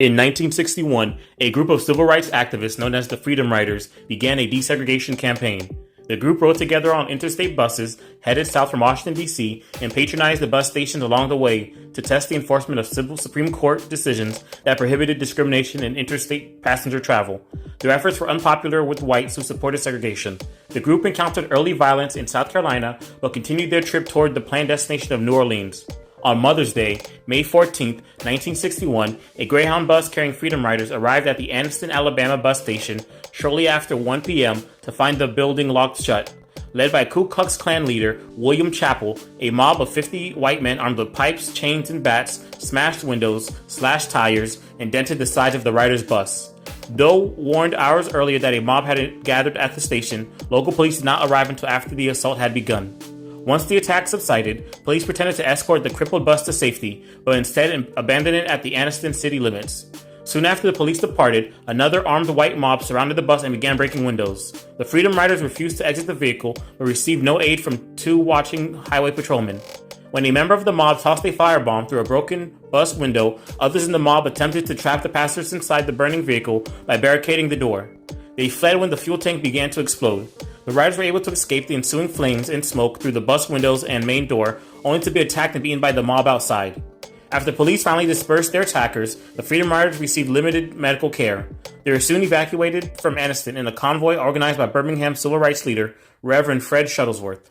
In 1961, a group of civil rights activists known as the Freedom Riders began a desegregation campaign. The group rode together on interstate buses headed south from Washington, D.C., and patronized the bus stations along the way to test the enforcement of civil Supreme Court decisions that prohibited discrimination in interstate passenger travel. Their efforts were unpopular with whites who supported segregation. The group encountered early violence in South Carolina, but continued their trip toward the planned destination of New Orleans. On Mother's Day, May 14, 1961, a Greyhound bus carrying Freedom Riders arrived at the Anniston, Alabama bus station shortly after 1 p.m. to find the building locked shut. Led by Ku Klux Klan leader William Chappell, a mob of 50 white men armed with pipes, chains, and bats smashed windows, slashed tires, and dented the sides of the Riders' bus. Though warned hours earlier that a mob had gathered at the station, local police did not arrive until after the assault had begun. Once the attack subsided, police pretended to escort the crippled bus to safety, but instead abandoned it at the Anniston city limits. Soon after the police departed, another armed white mob surrounded the bus and began breaking windows. The Freedom Riders refused to exit the vehicle, but received no aid from two watching highway patrolmen. When a member of the mob tossed a firebomb through a broken bus window, others in the mob attempted to trap the passengers inside the burning vehicle by barricading the door. They fled when the fuel tank began to explode. The riders were able to escape the ensuing flames and smoke through the bus windows and main door, only to be attacked and beaten by the mob outside. After police finally dispersed their attackers, the Freedom Riders received limited medical care. They were soon evacuated from Anniston in a convoy organized by Birmingham civil rights leader Reverend Fred Shuttlesworth.